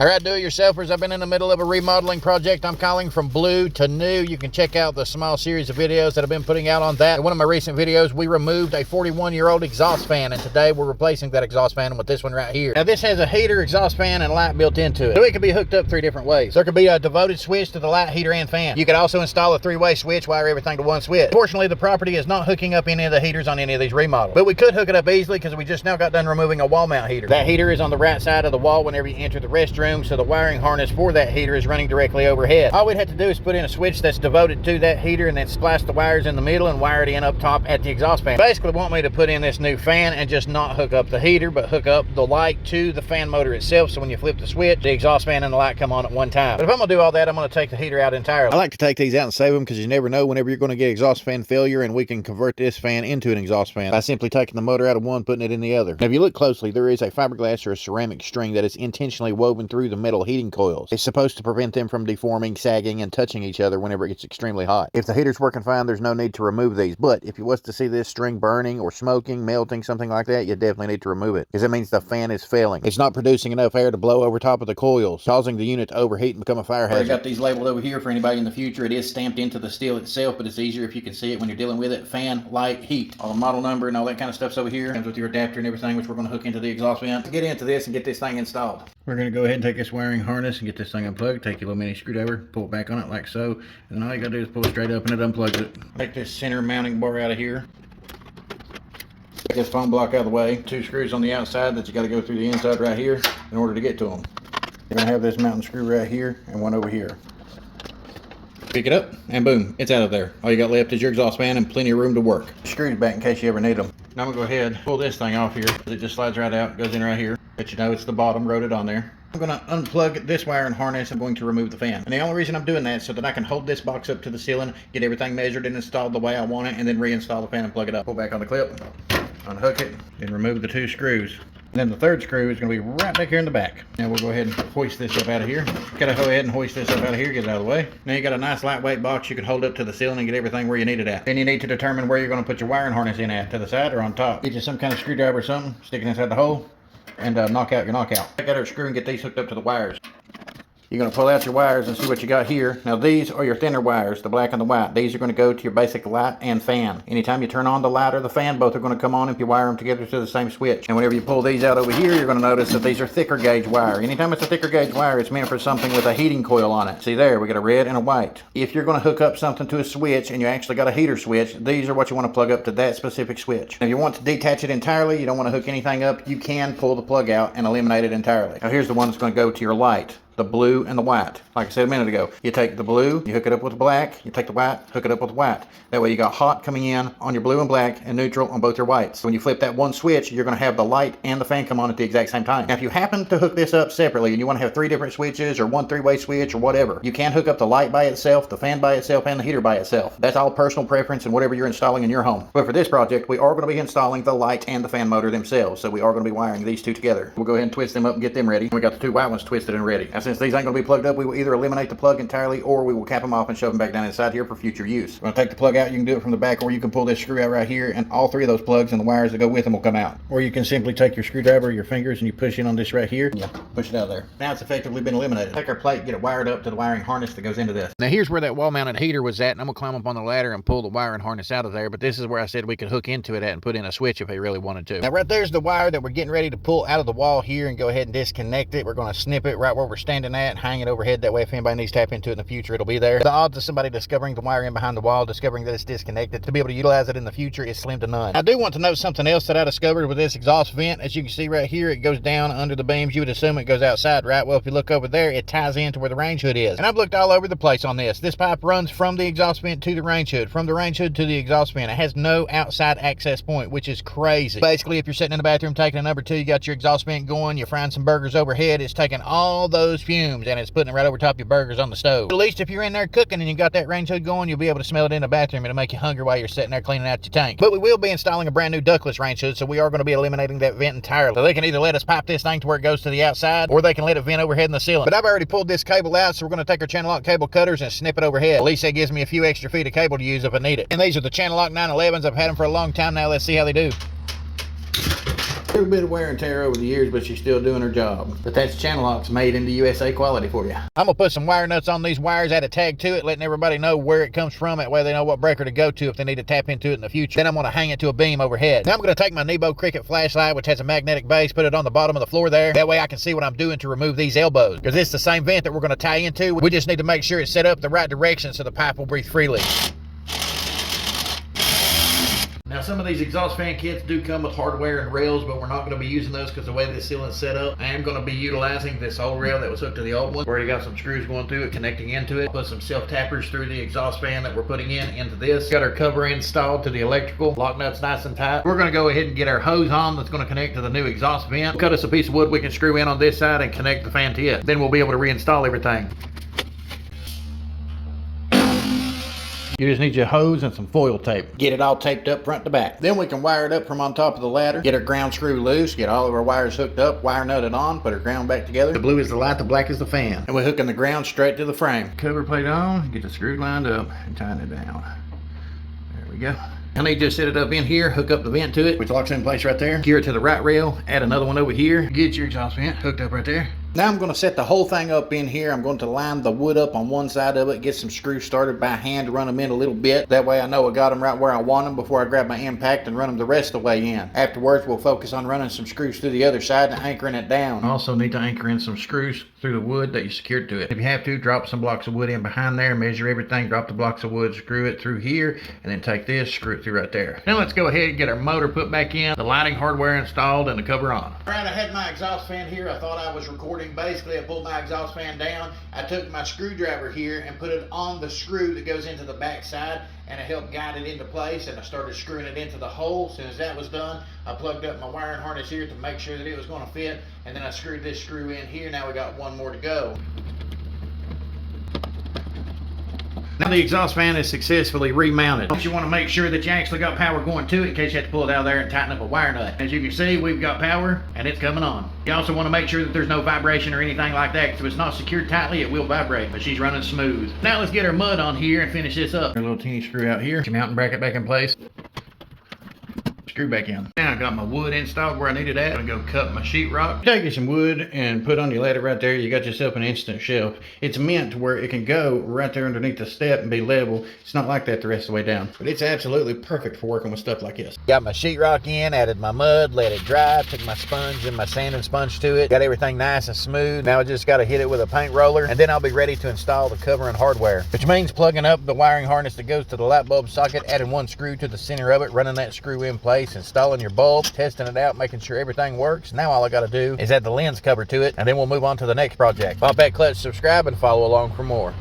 All right, do-it-yourselfers, I've been in the middle of a remodeling project I'm calling From Blue to New. You can check out the small series of videos that I've been putting out on that. In one of my recent videos, we removed a 41-year-old exhaust fan, and today we're replacing that exhaust fan with this one right here. Now, this has a heater, exhaust fan, and light built into it. So it can be hooked up 3 different ways. There could be a devoted switch to the light, heater, and fan. You could also install a 3-way switch, wire everything to one switch. Fortunately, the property is not hooking up any of the heaters on any of these remodels, but we could hook it up easily because we just now got done removing a wall mount heater. That heater is on the right side of the wall whenever you enter the restroom, so the wiring harness for that heater is running directly overhead. All we'd have to do is put in a switch that's devoted to that heater and then splice the wires in the middle and wire it in up top at the exhaust fan. Basically want me to put in this new fan and just not hook up the heater, but hook up the light to the fan motor itself, so when you flip the switch, the exhaust fan and the light come on at one time. But if I'm gonna do all that, I'm gonna take the heater out entirely. I like to take these out and save them because you never know whenever you're gonna get exhaust fan failure, and we can convert this fan into an exhaust fan by simply taking the motor out of one, putting it in the other. Now, if you look closely, there is a fiberglass or a ceramic string that is intentionally woven through the metal heating coils. It's supposed to prevent them from deforming, sagging, and touching each other whenever it gets extremely hot. If the heater's working fine, there's no need to remove these, but if you was to see this string burning or smoking, melting, something like that, you definitely need to remove it, because it means the fan is failing. It's not producing enough air to blow over top of the coils, causing the unit to overheat and become a fire hazard. I got these labeled over here for anybody in the future. It is stamped into the steel itself, but it's easier if you can see it when you're dealing with it. Fan, light, heat. All the model number and all that kind of stuff's over here. Comes with your adapter and everything, which we're going to hook into the exhaust vent. To get into this and get this thing installed, we're going to go ahead and take this wiring harness and get this thing unplugged. Take your little mini screwdriver, pull it back on it like so, and then all you gotta do is pull it straight up and it unplugs it. Take this center mounting bar out of here. Take this foam block out of the way. 2 screws on the outside that you gotta go through the inside right here in order to get to them. You're gonna have this mounting screw right here and one over here. Pick it up and boom, it's out of there. All you got left is your exhaust fan and plenty of room to work. Screws back in case you ever need them. Now I'm gonna go ahead and pull this thing off here. It just slides right out, goes in right here. But you know it's the bottom, wrote it on there. I'm going to unplug this wire and harness. I'm going to remove the fan. And the only reason I'm doing that is so that I can hold this box up to the ceiling, get everything measured and installed the way I want it, and then reinstall the fan and plug it up. Pull back on the clip, unhook it, then remove the 2 screws. And then the 3rd screw is going to be right back here in the back. Now we'll go ahead and hoist this up out of here. Gotta go ahead and hoist this up out of here, get it out of the way. Now you got a nice lightweight box you can hold up to the ceiling and get everything where you need it at. Then you need to determine where you're going to put your wiring harness in at, to the side or on top. Get you some kind of screwdriver or something, stick it inside the hole, and knock out your knockout. Take out our screw and get these hooked up to the wires. You're going to pull out your wires and see what you got here. Now these are your thinner wires, the black and the white. These are going to go to your basic light and fan. Anytime you turn on the light or the fan, both are going to come on if you wire them together to the same switch. And whenever you pull these out over here, you're going to notice that these are thicker gauge wire. Anytime it's a thicker gauge wire, it's meant for something with a heating coil on it. See there, we got a red and a white. If you're going to hook up something to a switch and you actually got a heater switch, these are what you want to plug up to that specific switch. Now if you want to detach it entirely, you don't want to hook anything up, you can pull the plug out and eliminate it entirely. Now here's the one that's going to go to your light. The blue and the white. Like I said a minute ago, you take the blue, you hook it up with the black, you take the white, hook it up with the white. That way you got hot coming in on your blue and black and neutral on both your whites. When you flip that one switch, you're going to have the light and the fan come on at the exact same time. Now if you happen to hook this up separately and you want to have 3 different switches or one 3-way switch or whatever, you can hook up the light by itself, the fan by itself, and the heater by itself. That's all personal preference and whatever you're installing in your home. But for this project, we are going to be installing the light and the fan motor themselves, so we are going to be wiring these 2 together. We'll go ahead and twist them up and get them ready. We got the 2 white ones twisted and ready. Now since these ain't going to be plugged up, we will either eliminate the plug entirely or we will cap them off and shove them back down inside here for future use. We're going to take the plug out. You can do it from the back, or you can pull this screw out right here and all 3 of those plugs and the wires that go with them will come out. Or you can simply take your screwdriver or your fingers and you push in on this right here. Yeah, push it out of there. Now it's effectively been eliminated. Take our plate, get it wired up to the wiring harness that goes into this. Now here's where that wall mounted heater was at, and I'm going to climb up on the ladder and pull the wiring harness out of there, but this is where I said we could hook into it at and put in a switch if we really wanted to. Now right there's the wire that we're getting ready to pull out of the wall here and go ahead and disconnect it. We're going to snip it right where we're standing at and hang it overhead. That way if anybody needs to tap into it in the future, it'll be there. The odds of somebody discovering the wire in behind the wall, discovering that it's disconnected, to be able to utilize it in the future is slim to none. I do want to note something else that I discovered with this exhaust vent. As you can see right here, it goes down under the beams. You would assume it goes outside, right? Well, if you look over there, it ties into where the range hood is. And I've looked all over the place on this. This pipe runs from the exhaust vent to the range hood, from the range hood to the exhaust vent. It has no outside access point, which is crazy. Basically, if you're sitting in the bathroom taking a number 2, you got your exhaust vent going, you're frying some burgers overhead, it's taking all those fumes and it's putting it right over top of your burgers on the stove. At least if you're in there cooking and you got that range hood going, you'll be able to smell it in the bathroom. It'll make you hungry while you're sitting there cleaning out your tank. But we will be installing a brand new ductless range hood, so we are going to be eliminating that vent entirely. So they can either let us pipe this thing to where it goes to the outside, or they can let it vent overhead in the ceiling. But I've already pulled this cable out, so we're going to take our channel lock cable cutters and snip it overhead. At least that gives me a few extra feet of cable to use if I need it. And these are the channel lock 911s. I've had them for a long time now. Let's see how they do. A little bit of wear and tear over the years, but she's still doing her job. But that's channel locks made in the USA quality for you. I'm gonna put some wire nuts on these wires, add a tag to it, letting everybody know where it comes from. That way they know what breaker to go to if they need to tap into it in the future. Then I'm gonna hang it to a beam overhead. Now I'm gonna take my Nebo Cricket flashlight, which has a magnetic base, put it on the bottom of the floor there. That way I can see what I'm doing to remove these elbows. Because it's the same vent that we're gonna tie into. We just need to make sure it's set up the right direction so the pipe will breathe freely. Now some of these exhaust fan kits do come with hardware and rails, but we're not going to be using those because the way this sealant's set up. I am going to be utilizing this old rail that was hooked to the old one. We already got some screws going through it, connecting into it. Put some self-tappers through the exhaust fan that we're putting into this. Got our cover installed to the electrical. Lock nuts nice and tight. We're going to go ahead and get our hose on that's going to connect to the new exhaust vent. Cut us a piece of wood we can screw in on this side and connect the fan to it. Then we'll be able to reinstall everything. You just need your hose and some foil tape. Get it all taped up front to back. Then we can wire it up from on top of the ladder. Get our ground screw loose. Get all of our wires hooked up. Wire nutted on. Put our ground back together. The blue is the light, the black is the fan. And we're hooking the ground straight to the frame. Cover plate on. Get the screw lined up and tighten it down. There we go. I need to just set it up in here, hook up the vent to it, which locks in place right there. Gear it to the right rail, add another one over here. Get your exhaust vent hooked up right there. Now I'm going to set the whole thing up in here. I'm going to line the wood up on one side of it, get some screws started by hand, run them in a little bit. That way I know I got them right where I want them before I grab my impact and run them the rest of the way in. Afterwards, we'll focus on running some screws through the other side and anchoring it down. Also need to anchor in some screws through the wood that you secured to it. If you have to, drop some blocks of wood in behind there, measure everything, drop the blocks of wood, screw it through here, and then take this, screw it through right there. Now let's go ahead and get our motor put back in, the lighting hardware installed, and the cover on. All right, I had my exhaust fan here. I thought I was recording. Basically, I pulled my exhaust fan down. I took my screwdriver here and put it on the screw that goes into the back side, and it helped guide it into place, and I started screwing it into the hole. As soon as that was done, I plugged up my wiring harness here to make sure that it was going to fit, and then I screwed this screw in here. Now we got one more to go. Now the exhaust fan is successfully remounted. You want to make sure that you actually got power going to it in case you have to pull it out of there and tighten up a wire nut. As you can see, we've got power and it's coming on. You also want to make sure that there's no vibration or anything like that, because if it's not secured tightly, it will vibrate, but she's running smooth. Now let's get our mud on here and finish this up. A little teeny screw out here. Your mounting bracket back in place. Screw back in. Now I got my wood installed where I needed that. I'm gonna go cut my sheetrock. Take you some wood and put on your ladder right there. You got yourself an instant shelf. It's meant to where it can go right there underneath the step and be level. It's not like that the rest of the way down, but it's absolutely perfect for working with stuff like this. Got my sheetrock in, added my mud, let it dry, took my sponge and my sanding sponge to it. Got everything nice and smooth. Now I just got to hit it with a paint roller, and then I'll be ready to install the cover and hardware, which means plugging up the wiring harness that goes to the light bulb socket, adding one screw to the center of it, running that screw in place, installing your bulb, testing it out, making sure everything works. Now all I got to do is add the lens cover to it, and then we'll move on to the next project. Pop that clutch, subscribe, and follow along for more.